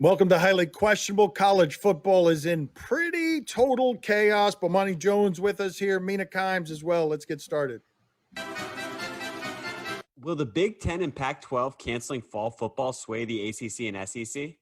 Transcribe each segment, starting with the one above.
Welcome to Highly Questionable. College football is in pretty total chaos. Bomani Jones with us here, Mina Kimes as well. Let's get started. Will the Big Ten and Pac-12 canceling fall football sway the ACC and SEC?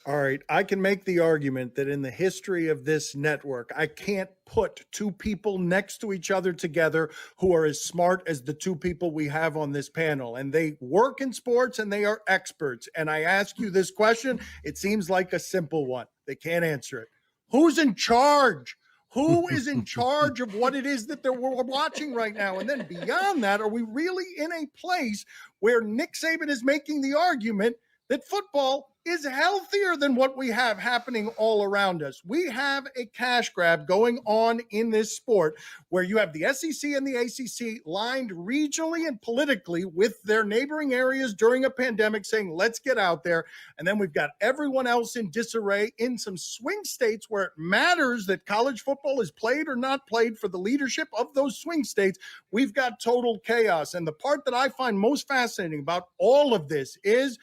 All right, I can make the argument that in the history of this network, I can't put two people next to each other together who are as smart as the two people we have on this panel. And they work in sports and they are experts. And I ask you this question, it seems like a simple one. They can't answer it. Who's in charge? Who is in charge of what it is that we're watching right now? And then beyond that, are we really in a place where Nick Saban is making the argument that football is healthier than what we have happening all around us? We have a cash grab going on in this sport where you have the SEC and the ACC lined regionally and politically with their neighboring areas during a pandemic saying, let's get out there. And then we've got everyone else in disarray in some swing states where it matters that college football is played or not played for the leadership of those swing states. We've got total chaos. And the part that I find most fascinating about all of this is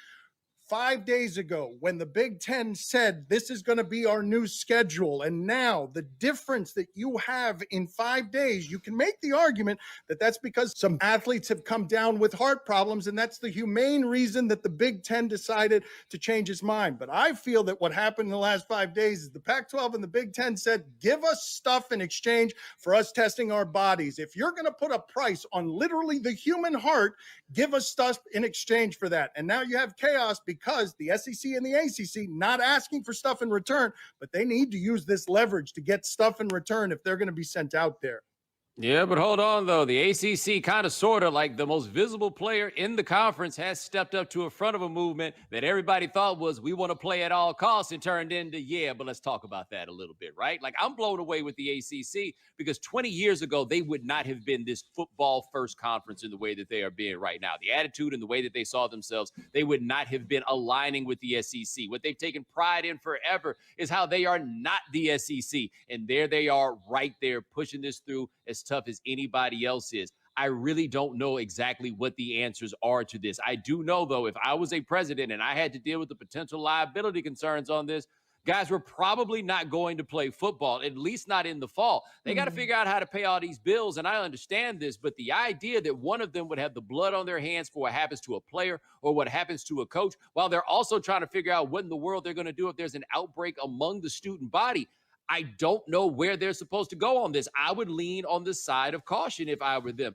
5 days ago when the Big Ten said this is going to be our new schedule. And now the difference that you have in 5 days, you can make the argument that that's because some athletes have come down with heart problems. And that's the humane reason that the Big Ten decided to change its mind. But I feel that what happened in the last 5 days is the Pac-12 and the Big Ten said, give us stuff in exchange for us testing our bodies. If you're going to put a price on literally the human heart, give us stuff in exchange for that. And now you have chaos because the SEC and the ACC not asking for stuff in return, but they need to use this leverage to get stuff in return if they're going to be sent out there. Yeah, but hold on, though. The ACC kind of sort of like the most visible player in the conference has stepped up to a front of a movement that everybody thought was we want to play at all costs and turned into, yeah, but let's talk about that a little bit, right? Like I'm blown away with the ACC because 20 years ago, they would not have been this football first conference in the way that they are being right now. The attitude and the way that they saw themselves, they would not have been aligning with the SEC. What they've taken pride in forever is how they are not the SEC. And there they are right there pushing this through as tough as anybody else is. I really don't know exactly what the answers are to this. I do know, though, if I was a president and I had to deal with the potential liability concerns on this, guys were probably not going to play football, at least not in the fall. They got to figure out how to pay all these bills, and I understand this, but the idea that one of them would have the blood on their hands for what happens to a player or what happens to a coach, while they're also trying to figure out what in the world they're going to do if there's an outbreak among the student body, I don't know where they're supposed to go on this. I would lean on the side of caution if I were them.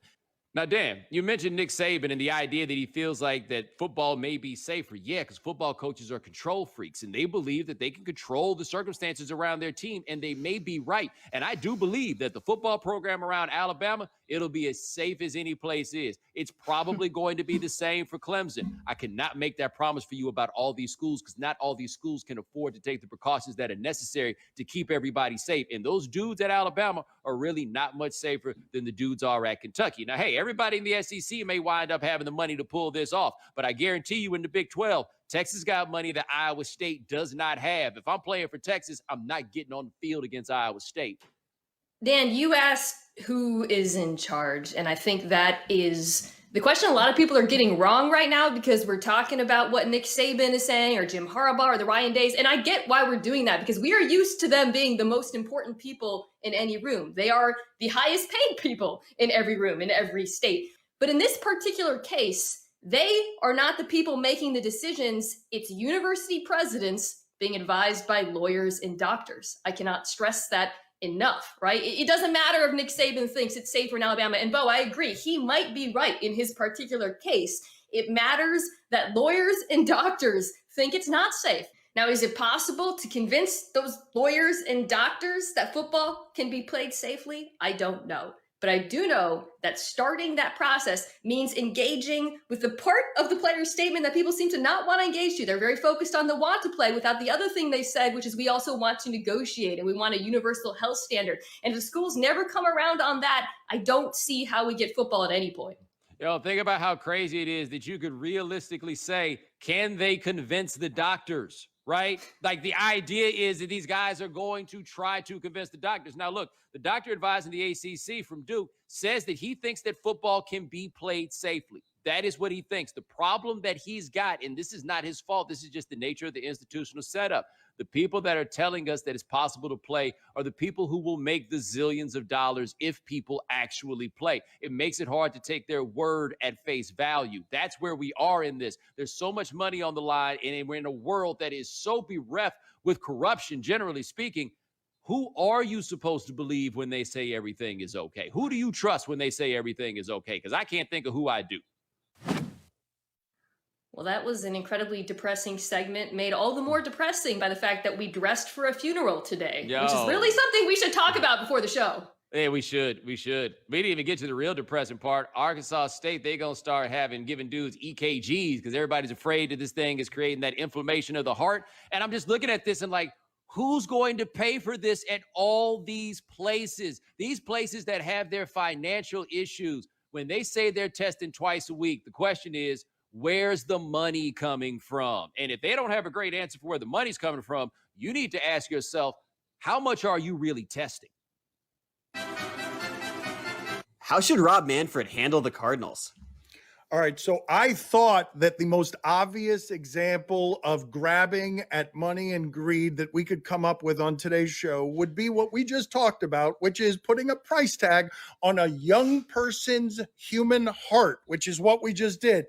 Now, Dan, you mentioned Nick Saban and the idea that he feels like that football may be safer. Yeah, because football coaches are control freaks, and they believe that they can control the circumstances around their team, and they may be right. And I do believe that the football program around Alabama, it'll be as safe as any place is. It's probably going to be the same for Clemson. I cannot make that promise for you about all these schools because not all these schools can afford to take the precautions that are necessary to keep everybody safe. And those dudes at Alabama are really not much safer than the dudes are at Kentucky. Now, hey, everybody in the SEC may wind up having the money to pull this off, but I guarantee you in the Big 12, Texas got money that Iowa State does not have. If I'm playing for Texas, I'm not getting on the field against Iowa State. Dan, you asked who is in charge, and I think that is the question a lot of people are getting wrong right now because we're talking about what Nick Saban is saying or Jim Harbaugh or the Ryan Days, and I get why we're doing that because we are used to them being the most important people in any room. They are the highest paid people in every room, in every state. But in this particular case, they are not the people making the decisions. It's university presidents being advised by lawyers and doctors. I cannot stress that enough, right? It doesn't matter if Nick Saban thinks it's safer in Alabama. And Bo, I agree. He might be right in his particular case. It matters that lawyers and doctors think it's not safe. Now, is it possible to convince those lawyers and doctors that football can be played safely? I don't know. But I do know that starting that process means engaging with the part of the player's statement that people seem to not want to engage to. They're very focused on the want to play without the other thing they said, which is we also want to negotiate and we want a universal health standard. And if the schools never come around on that, I don't see how we get football at any point. Think about how crazy it is that you could realistically say, can they convince the doctors? Right? Like the idea is that these guys are going to try to convince the doctors. Now, look, the doctor advising the ACC from Duke says that he thinks that football can be played safely. That is what he thinks. The problem that he's got, and this is not his fault, this is just the nature of the institutional setup. The people that are telling us that it's possible to play are the people who will make the zillions of dollars if people actually play. It makes it hard to take their word at face value. That's where we are in this. There's so much money on the line, and we're in a world that is so bereft with corruption, generally speaking. Who are you supposed to believe when they say everything is okay? Who do you trust when they say everything is okay? Because I can't think of who I do. Well, that was an incredibly depressing segment, made all the more depressing by the fact that we dressed for a funeral today, which is really something we should talk about before the show. Yeah, we should. We didn't even get to the real depressing part. Arkansas State, they're going to start giving dudes EKGs because everybody's afraid that this thing is creating that inflammation of the heart. And I'm just looking at this and like, who's going to pay for this at all these places? These places that have their financial issues. When they say they're testing twice a week, the question is, where's the money coming from? And if they don't have a great answer for where the money's coming from, you need to ask yourself, how much are you really testing? How should Rob Manfred handle the Cardinals? All right, so I thought that the most obvious example of grabbing at money and greed that we could come up with on today's show would be what we just talked about, which is putting a price tag on a young person's human heart, which is what we just did.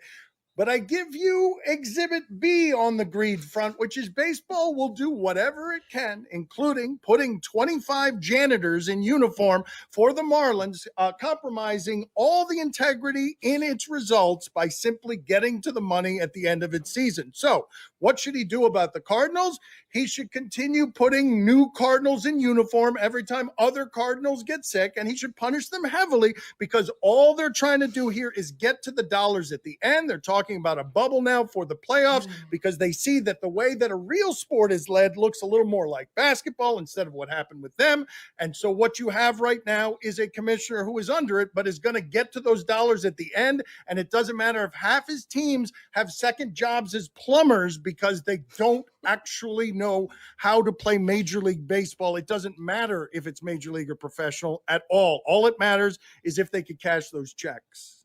But I give you exhibit B on the greed front, which is baseball will do whatever it can, including putting 25 janitors in uniform for the Marlins, compromising all the integrity in its results by simply getting to the money at the end of its season. So what should he do about the Cardinals? He should continue putting new Cardinals in uniform every time other Cardinals get sick, and he should punish them heavily because all they're trying to do here is get to the dollars at the end. They're talking about a bubble now for the playoffs because they see that the way that a real sport is led looks a little more like basketball instead of what happened with them. And so what you have right now is a commissioner who is under it, but is going to get to those dollars at the end. And it doesn't matter if half his teams have second jobs as plumbers because they don't actually know how to play Major League Baseball. It doesn't matter if it's Major League or professional at all. All it matters is if they could cash those checks.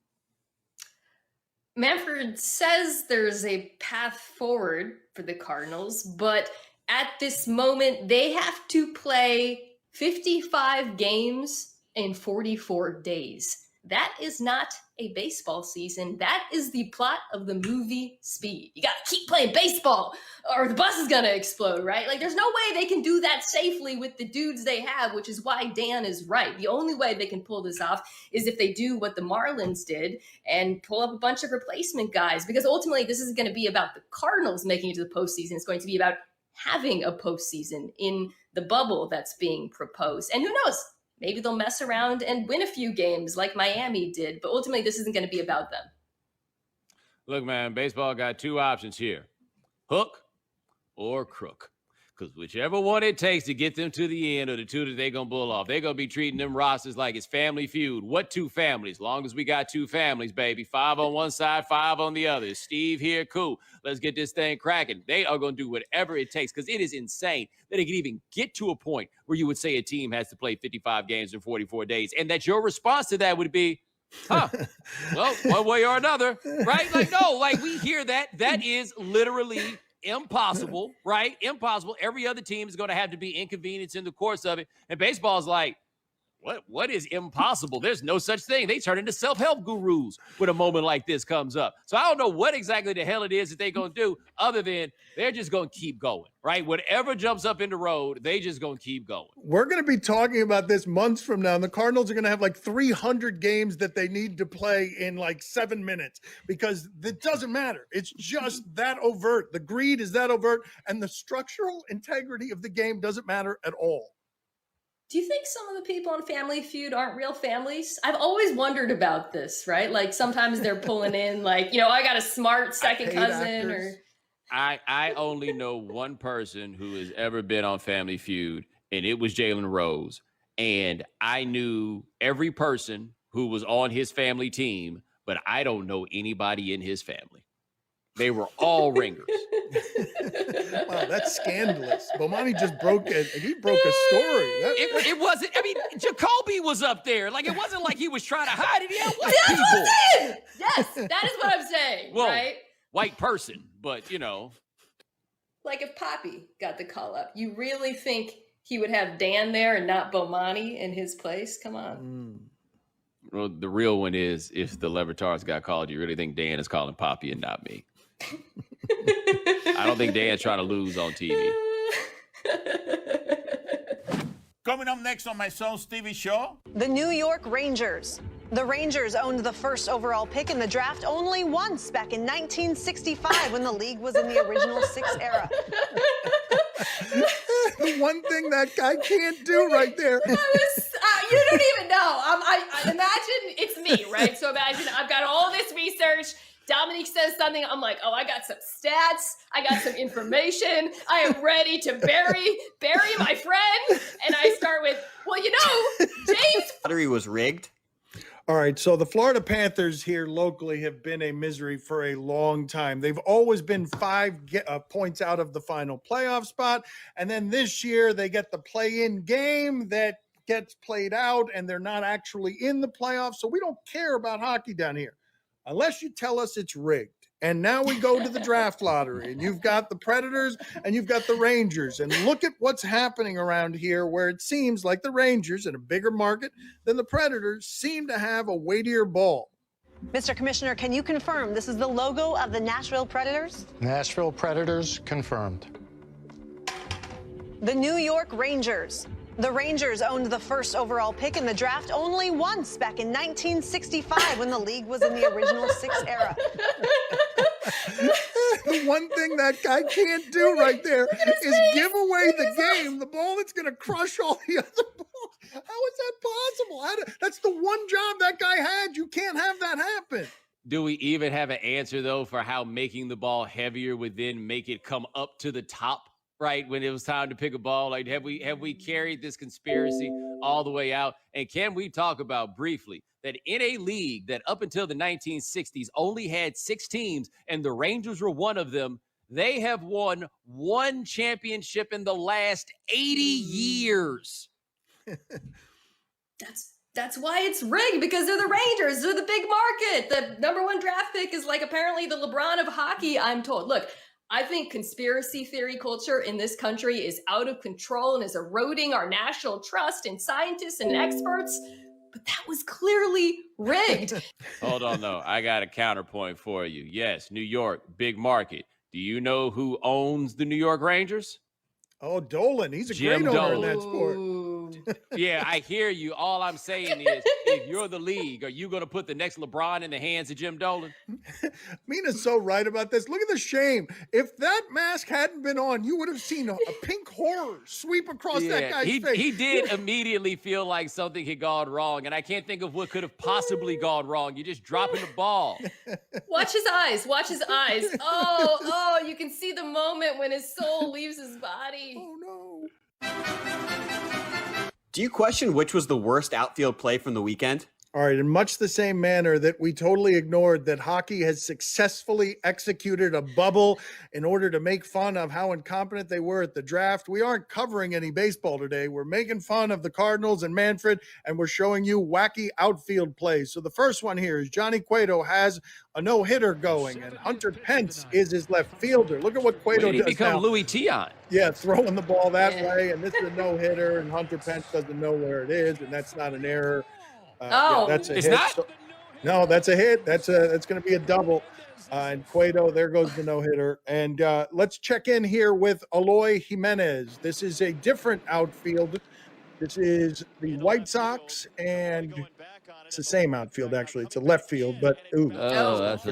Manfred says there's a path forward for the Cardinals, but at this moment, they have to play 55 games in 44 days. That is not a baseball season. That is the plot of the movie Speed. You got to keep playing baseball or the bus is going to explode, right? Like, there's no way they can do that safely with the dudes they have, which is why Dan is right. The only way they can pull this off is if they do what the Marlins did and pull up a bunch of replacement guys, because ultimately this is going to be about the Cardinals making it to the postseason. It's going to be about having a postseason in the bubble that's being proposed. And who knows? Maybe they'll mess around and win a few games like Miami did, but ultimately this isn't going to be about them. Look, man, baseball got two options here, hook or crook. Because whichever one it takes to get them to the end or the two that they're going to bull off, they're going to be treating them rosters like it's Family Feud. What two families? Long as we got two families, baby. 5 on one side, 5 on the other. Steve here, cool. Let's get this thing cracking. They are going to do whatever it takes because it is insane that it can even get to a point where you would say a team has to play 55 games in 44 days and that your response to that would be, well, one way or another, right? Like, no, like we hear that. That is literally impossible, right? Impossible. Every other team is going to have to be inconvenienced in the course of it. And baseball is like, what is impossible? There's no such thing. They turn into self-help gurus when a moment like this comes up. So I don't know what exactly the hell it is that they're going to do other than they're just going to keep going, right? Whatever jumps up in the road, they just going to keep going. We're going to be talking about this months from now. And the Cardinals are going to have like 300 games that they need to play in like 7 minutes because it doesn't matter. It's just that overt. The greed is that overt and the structural integrity of the game doesn't matter at all. Do you think some of the people on Family Feud aren't real families? I've always wondered about this, right? Like sometimes they're pulling in like, I got a smart second cousin or... I only know one person who has ever been on Family Feud, and it was Jalen Rose. And I knew every person who was on his family team, but I don't know anybody in his family. They were all ringers. Wow, that's scandalous. Bomani just broke it. He broke a story. It wasn't. I mean, Jacoby was up there. Like, it wasn't like he was trying to hide it. He had white That's people. what I'm saying. Yes, that is what I'm saying. Well, right? White person, but you know. Like if Poppy got the call up, you really think he would have Dan there and not Bomani in his place? Come on. Well, the real one is if the Levertards got called, you really think Dan is calling Poppy and not me? I don't think Dan's trying to lose on TV. Coming up next on my son Stevie's show. The New York Rangers. The Rangers owned the first overall pick in the draft only once back in 1965 when the league was in the original six era. The one thing that guy can't do right there. You don't even know. I imagine it's me, right? So imagine I've got all this research. Dominique says something. I'm like, oh, I got some stats. I got some information. I am ready to bury my friend. And I start with, well, you know, James. Lottery was rigged. All right, so the Florida Panthers here locally have been a misery for a long time. They've always been 5 points out of the final playoff spot, and then this year they get the play-in game that gets played out, and they're not actually in the playoffs, so we don't care about hockey down here unless you tell us it's rigged. And now we go to the draft lottery, and you've got the Predators and you've got the Rangers. And look at what's happening around here where it seems like the Rangers, in a bigger market than the Predators, seem to have a weightier ball. Mr. Commissioner, can you confirm this is the logo of the Nashville Predators? Nashville Predators confirmed. The New York Rangers. The Rangers owned the first overall pick in the draft only once back in 1965 when the league was in the original six era. The one thing that guy can't do right there is give away the game, the ball that's going to crush all the other balls. How is that possible? That's the one job that guy had. You can't have that happen. Do we even have an answer, though, for how making the ball heavier would then make it come up to the top? Right, when it was time to pick a ball? Like, have we carried this conspiracy all the way out? And can we talk about briefly that in a league that up until the 1960s only had 6 teams and the Rangers were one of them, they have won 1 championship in the last 80 years. That's why it's rigged, because they're the Rangers. They're the big market. The number 1 draft pick is like apparently the LeBron of hockey, I'm told. Look, I think conspiracy theory culture in this country is out of control and is eroding our national trust in scientists and experts. But that was clearly rigged. Hold on, though. I got a counterpoint for you. Yes, New York, big market. Do you know who owns the New York Rangers? Oh, Dolan. He's a Jim great owner in Dolan. that sport. Ooh. Yeah, I hear you. All I'm saying is, if you're the league, are you going to put the next LeBron in the hands of Jim Dolan? Mina's so right about this. Look at the shame. If that mask hadn't been on, you would have seen a pink horror sweep across that guy's face. He did immediately feel like something had gone wrong, and I can't think of what could have possibly gone wrong. You're just dropping the ball. Watch his eyes. Watch his eyes. Oh, you can see the moment when his soul leaves his body. Oh, no. Do you question which was the worst outfield play from the weekend? All right, in much the same manner that we totally ignored that hockey has successfully executed a bubble in order to make fun of how incompetent they were at the draft, we aren't covering any baseball today. We're making fun of the Cardinals and Manfred, and we're showing you wacky outfield plays. So the first one here is Johnny Cueto has a no-hitter going, and Hunter Pence is his left fielder. Look at what Cueto He does become now. Louis Tion. Yeah, throwing the ball that way, and this is a no-hitter, and Hunter Pence doesn't know where it is, and that's not an error. That's a it's hit. not? So, no, that's a hit. That's going to be a double. And Cueto, there goes the no-hitter. And let's check in here with Eloy Jimenez. This is a different outfield. This is the White Sox, and it's the same outfield, actually. It's a left field, but ooh. That's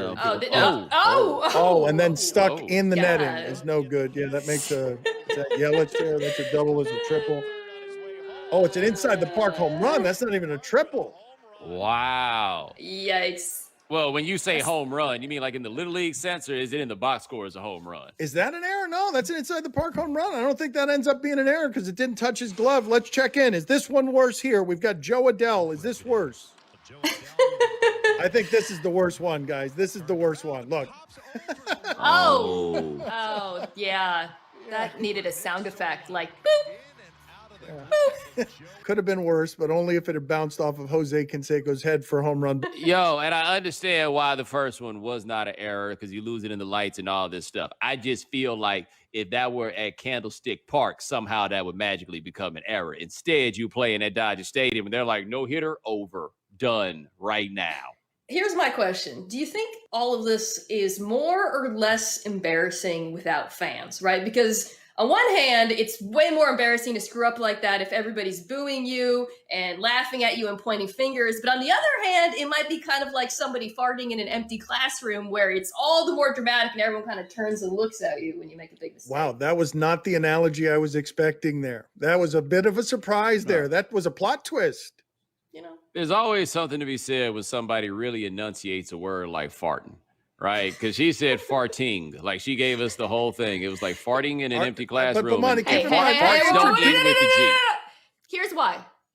And then stuck in the netting God. is no good. Yeah, that makes a yellow chair. That's a double, is a triple. Oh, it's an inside the park home run. That's not even a triple. Wow. Yikes. Well, when you say home run, you mean like in the Little League sense, or is it in the box score as a home run? Is that an error? No, that's an inside the park home run. I don't think that ends up being an error because it didn't touch his glove. Let's check in. Is this one worse here? We've got Joe Adele. Is this worse? I think this is the worst one, guys. This is the worst one. Look. Oh, yeah. That needed a sound effect, like boop. Could have been worse, but only if it had bounced off of Jose Canseco's head for a home run. Yo, and I understand why the first one was not an error because you lose it in the lights and all this stuff. I just feel like if that were at Candlestick Park, somehow that would magically become an error. Instead, you play in at Dodger Stadium and they're like, no hitter, over, done right now. Here's my question. Do you think all of this is more or less embarrassing without fans, right? Because on one hand, it's way more embarrassing to screw up like that if everybody's booing you and laughing at you and pointing fingers. But on the other hand, it might be kind of like somebody farting in an empty classroom where it's all the more dramatic and everyone kind of turns and looks at you when you make a big mistake. Wow, that was not the analogy I was expecting there. That was a bit of a surprise there. That was a plot twist. You know? There's always something to be said when somebody really enunciates a word like farting. Right, because she said farting, like she gave us the whole thing. It was like farting in an empty classroom. But Monty, keep in mind, farts don't begin with the G.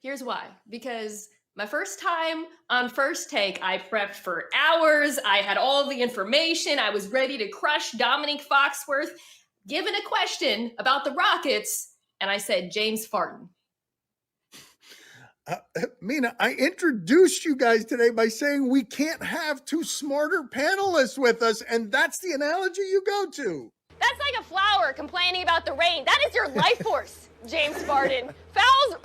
Here's why. Because my first time on First Take, I prepped for hours. I had all the information. I was ready to crush Dominique Foxworth, given a question about the Rockets, and I said, James Farton. Mina, I introduced you guys today by saying we can't have two smarter panelists with us, and that's the analogy you go to. That's like a flower complaining about the rain. That is your life force, James Farden. Fouls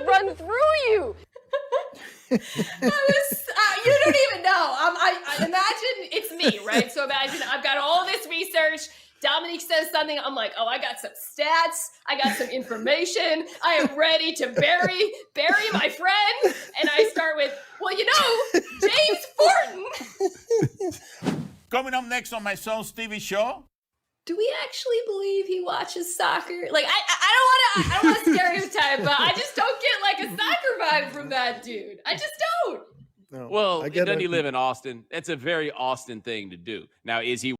run through you. You don't even know. I imagine it's me, right? So imagine I've got all this research. Dominique says something. I'm like, oh, I got some stats. I got some information. I am ready to bury my friend. And I start with, well, you know, James Farton. Coming up next on my son Stevie show. Do we actually believe he watches soccer? Like, I don't want to stereotype, but I just don't get like a soccer vibe from that dude. I just don't. No, Well, I get doesn't he it. live in Austin? That's a very Austin thing to do. Now, is he